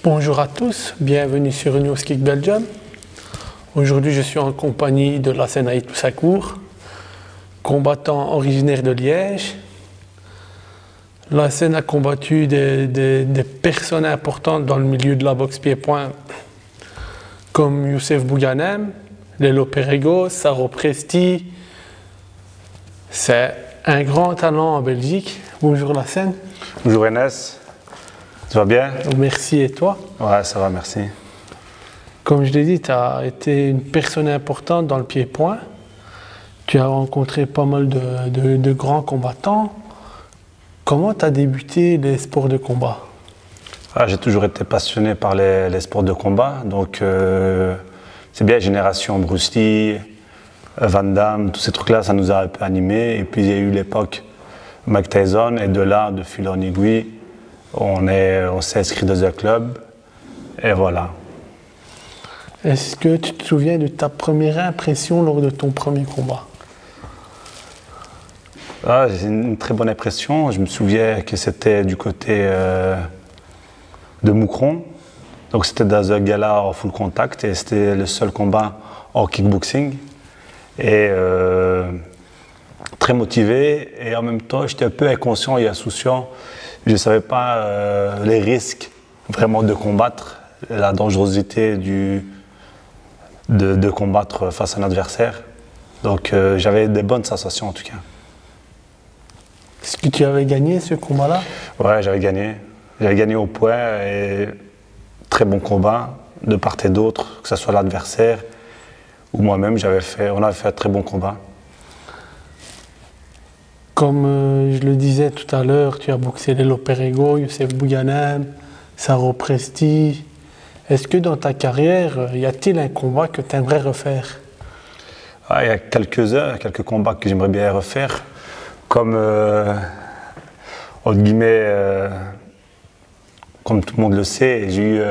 Bonjour à tous, bienvenue sur News Kick Belgium. Aujourd'hui, je suis en compagnie de Lassen Aït Toussakour, combattant originaire de Liège. Lassen a combattu des personnes importantes dans le milieu de la boxe pied-point, comme Youssef Bouganem, Lelo Perego, Saro Presti. C'est un grand talent en Belgique. Bonjour Lassen. Bonjour Enes. Tu vas bien? Merci, et toi? Ouais, ça va, merci. Comme je l'ai dit, tu as été une personne importante dans le pied-point. Tu as rencontré pas mal de grands combattants. Comment tu as débuté les sports de combat? J'ai toujours été passionné par les sports de combat. Donc, c'est bien, génération Bruce Lee, Van Damme, tous ces trucs-là, ça nous a un peu animés. Et puis, il y a eu l'époque Mike Tyson. Et de là, de fil en aiguille, on s'est inscrit dans un club. Et voilà. Est-ce que tu te souviens de ta première impression lors de ton premier combat? J'ai une très bonne impression. Je me souviens que c'était du côté de Moucron. Donc c'était dans un gala en full contact et c'était le seul combat en kickboxing. Et très motivé et en même temps j'étais un peu inconscient et insouciant. Je ne savais pas les risques vraiment de combattre, la dangerosité de combattre face à un adversaire. Donc j'avais des bonnes sensations en tout cas. Est-ce que tu avais gagné ce combat-là? Ouais, j'avais gagné. J'avais gagné au point et très bon combat de part et d'autre, que ce soit l'adversaire ou moi-même, on avait fait un très bon combat. Comme je le disais tout à l'heure, tu as boxé Lelo Perego, Youssef Bouganem, Saro Presti. Est-ce que dans ta carrière, y a-t-il un combat que tu aimerais refaire? Il y a quelques combats que j'aimerais bien refaire. Comme, entre guillemets, comme tout le monde le sait, j'ai eu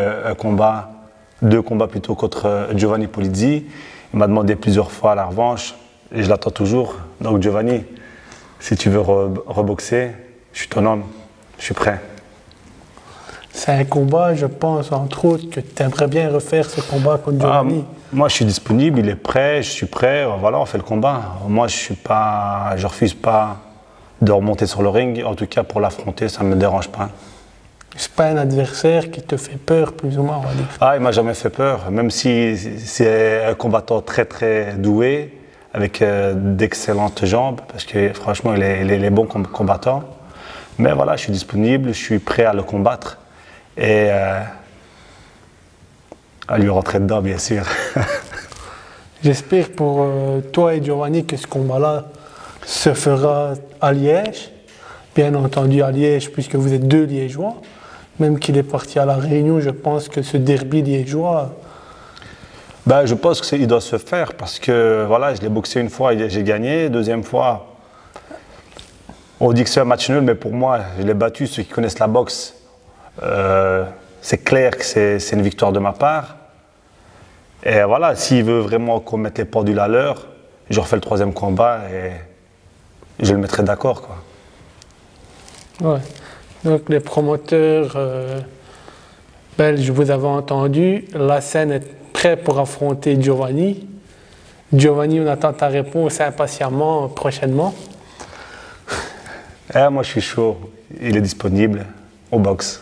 deux combats plutôt contre Giovanni Polizzi. Il m'a demandé plusieurs fois la revanche et je l'attends toujours. Donc Giovanni, si tu veux reboxer, je suis ton homme, je suis prêt. C'est un combat, je pense, entre autres, que tu aimerais bien refaire ce combat contre Giovanni. Moi, je suis disponible, il est prêt, je suis prêt. Voilà, on fait le combat. Moi, je refuse pas de remonter sur le ring. En tout cas, pour l'affronter, ça ne me dérange pas. C'est pas un adversaire qui te fait peur, plus ou moins, on va dire. Il m'a jamais fait peur, même si c'est un combattant très très doué, avec d'excellentes jambes, parce que franchement, il est bon comme combattant. Mais voilà, je suis disponible, je suis prêt à le combattre et à lui rentrer dedans, bien sûr. J'espère pour toi et Giovanni que ce combat-là se fera à Liège. Bien entendu à Liège, puisque vous êtes deux Liégeois. Même qu'il est parti à La Réunion, je pense que ce derby liégeois... Je pense qu'il doit se faire parce que voilà, je l'ai boxé une fois et j'ai gagné. Deuxième fois, on dit que c'est un match nul, mais pour moi, je l'ai battu. Ceux qui connaissent la boxe, c'est clair que c'est une victoire de ma part. Et voilà, s'il veut vraiment qu'on mette les pendules à l'heure, je refais le troisième combat et je le mettrai d'accord, quoi. Ouais. Donc les promoteurs belges, vous avez entendu, Lassen est prêt pour affronter Giovanni. Giovanni, on attend ta réponse impatiemment prochainement. Moi je suis chaud, il est disponible au box.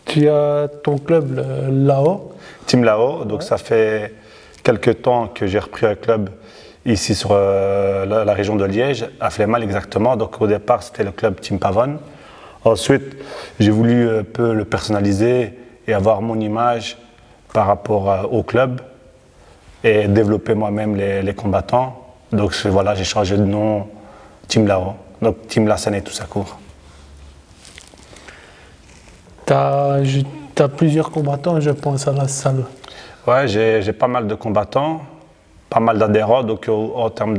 Tu as ton club Lao. Team Lao, donc ça fait quelques temps que j'ai repris un club ici sur la région de Liège, à Flémal exactement. Donc au départ, c'était le club Team Pavone. Ensuite, j'ai voulu un peu le personnaliser et avoir mon image par rapport au club et développer moi-même les combattants. Donc voilà, j'ai changé de nom, Team Lao, donc Team Lassen Aït Toussakour. Tu as plusieurs combattants, je pense, à la salle. Ouais, j'ai pas mal de combattants. Pas mal d'adhérents, donc en termes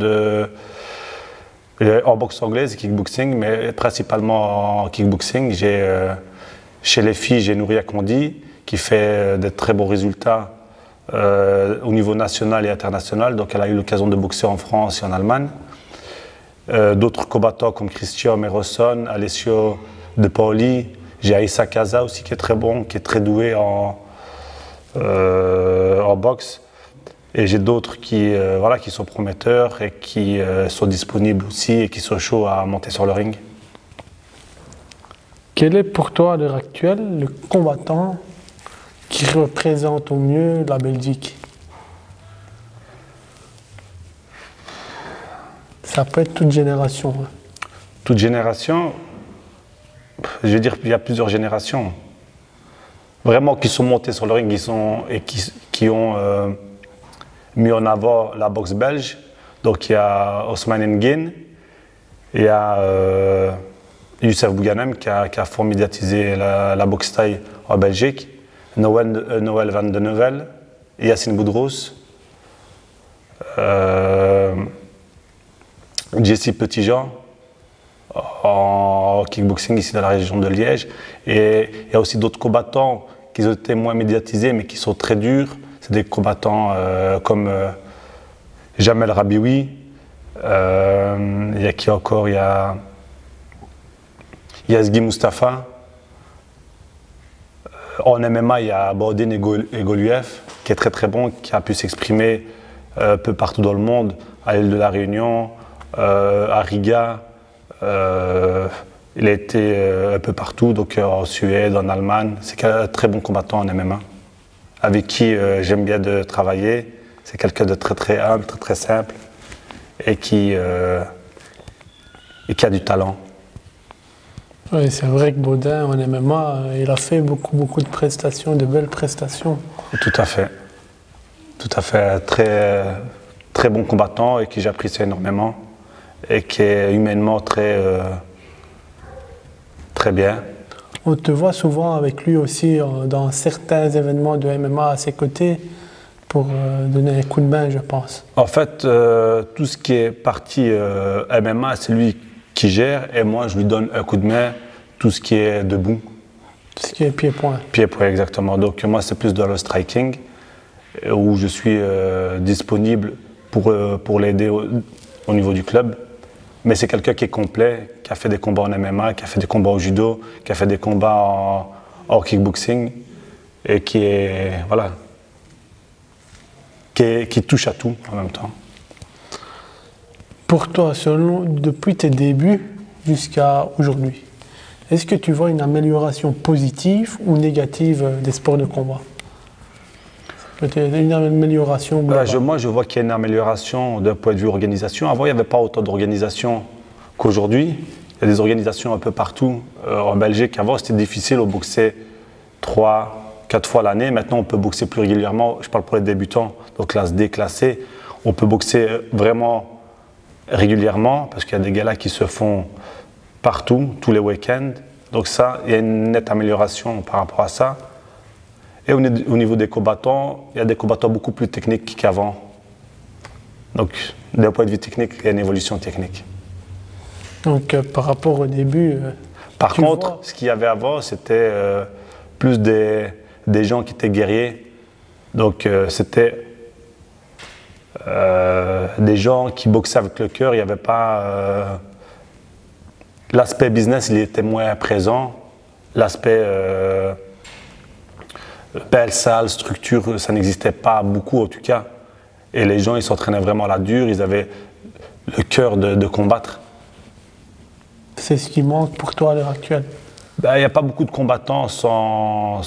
en boxe anglaise et kickboxing, mais principalement en kickboxing. Chez les filles, j'ai Nouria Kondi qui fait de très bons résultats au niveau national et international. Donc elle a eu l'occasion de boxer en France et en Allemagne. D'autres combattants comme Christian Merosson, Alessio De Paoli, J'ai Aïssa Kaza aussi qui est très bon, qui est très doué en boxe. Et j'ai d'autres voilà, qui sont prometteurs et qui sont disponibles aussi et qui sont chauds à monter sur le ring. Quel est pour toi à l'heure actuelle le combattant qui représente au mieux la Belgique? Ça peut être toute génération. Hein. Toute génération, je veux dire qu'il y a plusieurs générations. Vraiment qui sont montés sur le ring et qui ont mis en avant la boxe belge. Donc il y a Ousmane Nguyen, il y a Youssef Bouganem qui a fort médiatisé la boxe thaï en Belgique, Noël Van de Neuvel, Yacine Boudrous, Jesse Petitjean en kickboxing ici dans la région de Liège. Et il y a aussi d'autres combattants qui ont été moins médiatisés mais qui sont très durs. C'est des combattants comme Jamel Rabioui. Il y a qui encore? Il y a Yazgi Mustafa. En MMA, il y a Baudin Egoluev qui est très très bon, qui a pu s'exprimer un peu partout dans le monde, à l'île de la Réunion, à Riga. Il a été un peu partout, donc en Suède, en Allemagne. C'est un très bon combattant en MMA, avec qui j'aime bien de travailler. C'est quelqu'un de très très humble, très très simple, et qui a du talent. Oui, c'est vrai que Baudin en MMA, il a fait beaucoup de prestations, de belles prestations. Tout à fait. Tout à fait. Très bon combattant et qui j'apprécie énormément et qui est humainement très bien. On te voit souvent avec lui aussi dans certains événements de MMA à ses côtés pour donner un coup de main, je pense. En fait, tout ce qui est partie MMA, c'est lui qui gère et moi, je lui donne un coup de main, tout ce qui est debout. Tout ce qui est pied-point. Pied-point, exactement. Donc moi, c'est plus dans le striking où je suis disponible pour l'aider au niveau du club. Mais c'est quelqu'un qui est complet, qui a fait des combats en MMA, qui a fait des combats au judo, qui a fait des combats en kickboxing et qui est, voilà, qui touche à tout en même temps. Pour toi, depuis tes débuts jusqu'à aujourd'hui, est-ce que tu vois une amélioration positive ou négative des sports de combat? Peut-être une amélioration globale. Moi, je vois qu'il y a une amélioration d'un point de vue organisation. Avant, il n'y avait pas autant d'organisations qu'aujourd'hui. Il y a des organisations un peu partout en Belgique. Avant, c'était difficile, on boxait 3-4 fois l'année. Maintenant, on peut boxer plus régulièrement. Je parle pour les débutants, donc classe D, classe C. On peut boxer vraiment régulièrement parce qu'il y a des galas qui se font partout, tous les week-ends. Donc ça, il y a une nette amélioration par rapport à ça. Et au niveau des combattants, il y a des combattants beaucoup plus techniques qu'avant. Donc, d'un point de vue technique, il y a une évolution technique. Donc, par rapport au début... Par contre, ce qu'il y avait avant, c'était plus des gens qui étaient guerriers. Donc, c'était des gens qui boxaient avec le cœur. Il n'y avait pas... l'aspect business, il était moins présent. L'aspect... belle salle, structure, ça n'existait pas beaucoup en tout cas. Et les gens, ils s'entraînaient vraiment à la dure, ils avaient le cœur de combattre. C'est ce qui manque pour toi à l'heure actuelle? Il n'y a pas beaucoup de combattants sans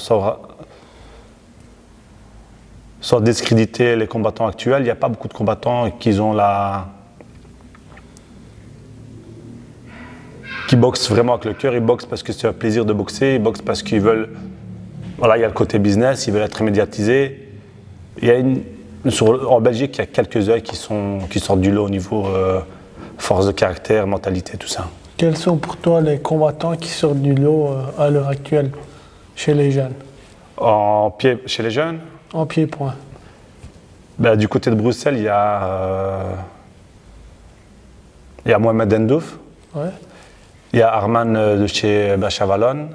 discréditer les combattants actuels. Il n'y a pas beaucoup de combattants qui boxent vraiment avec le cœur. Ils boxent parce que c'est un plaisir de boxer, ils boxent parce qu'ils veulent... Voilà, il y a le côté business, ils veulent être médiatisés. En Belgique, il y a quelques-uns qui sortent du lot au niveau force de caractère, mentalité, tout ça. Quels sont pour toi les combattants qui sortent du lot à l'heure actuelle chez les jeunes? Chez les jeunes? En pied-point. Du côté de Bruxelles, il y a Mohamed Endouf. Ouais. Il y a Arman de chez Bachavalon.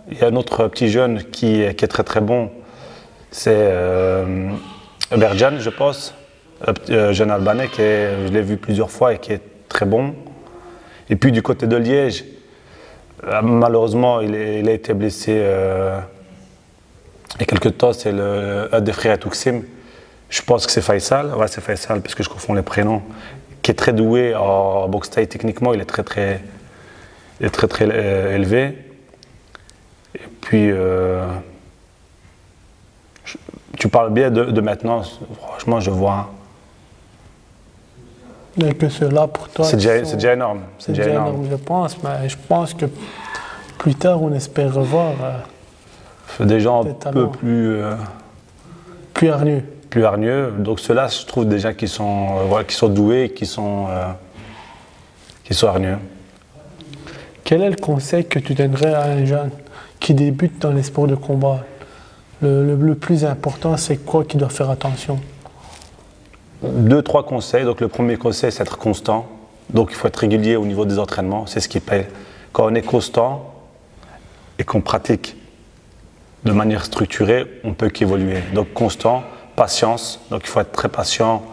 Il y a un autre petit jeune qui est très très bon, c'est Berjan, je pense, un jeune Albanais je l'ai vu plusieurs fois et qui est très bon. Et puis du côté de Liège, Malheureusement, il a été blessé il y a quelques temps. C'est un des frères Touksim. Je pense que c'est Faisal. Ouais, c'est Faisal, parce que je confonds les prénoms. Qui est très doué en boxe thaï. Techniquement, il est très élevé. Et puis, tu parles bien de maintenant. Franchement, je vois. Et que cela, pour toi, c'est déjà énorme. C'est déjà énorme, je pense. Mais je pense que plus tard, on espère revoir des gens un peu plus hargneux. Plus hargneux. Donc ceux-là, je trouve déjà qu'ils sont doués, qui sont hargneux. Quel est le conseil que tu donnerais à un jeune qui débute dans les sports de combat? Le plus important, c'est quoi qu'il doit faire attention? 2-3 conseils. Donc le premier conseil, c'est être constant. Donc il faut être régulier au niveau des entraînements. C'est ce qui paye. Quand on est constant et qu'on pratique de manière structurée, on peut qu'évoluer. Donc constant, patience. Donc il faut être très patient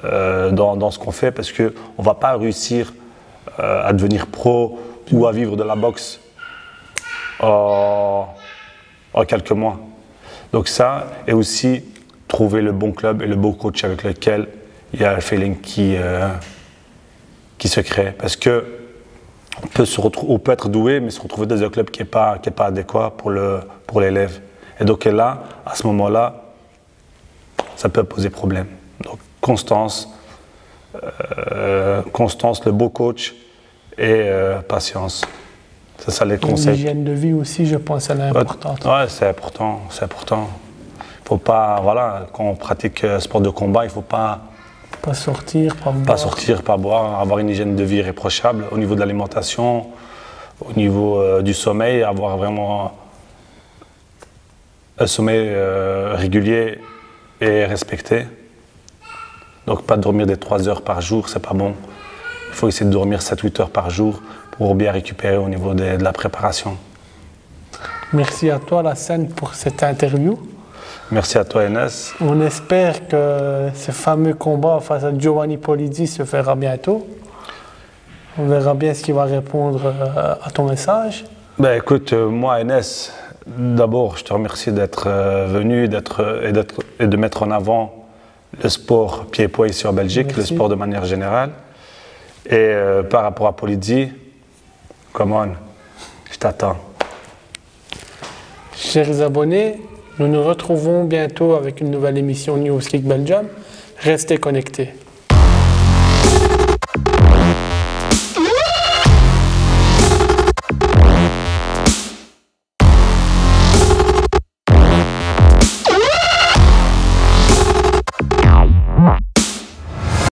dans ce qu'on fait, parce qu'on ne va pas réussir à devenir pro ou à vivre de la boxe en quelques mois. Donc ça, et aussi trouver le bon club et le bon coach avec lequel il y a un feeling qui se crée. Parce que on peut être doué, mais se retrouver dans un club qui n'est pas adéquat pour l'élève. Et donc là, à ce moment-là, ça peut poser problème. Donc constance, le beau coach et patience. C'est ça les conseils. L'hygiène de vie aussi, je pense, elle est importante. Ouais, c'est important. Faut pas, voilà, quand on pratique un sport de combat, il ne faut pas sortir, pas boire, avoir une hygiène de vie irréprochable au niveau de l'alimentation, au niveau du sommeil, avoir vraiment un sommeil régulier et respecté. Donc pas dormir des 3 heures par jour, c'est pas bon. Il faut essayer de dormir 7-8 heures par jour pour bien récupérer au niveau de la préparation. Merci à toi, Lassène, pour cette interview. Merci à toi, Enes. On espère que ce fameux combat face à Giovanni Polizzi se fera bientôt. On verra bien ce qu'il va répondre à ton message. Ben, écoute, moi, Enes, d'abord, je te remercie d'être venu et de mettre en avant le sport pied-poids ici en Belgique, Merci. Le sport de manière générale. Et par rapport à Polizzi, come on, je t'attends. Chers abonnés, nous nous retrouvons bientôt avec une nouvelle émission News Kick Belgium. Restez connectés.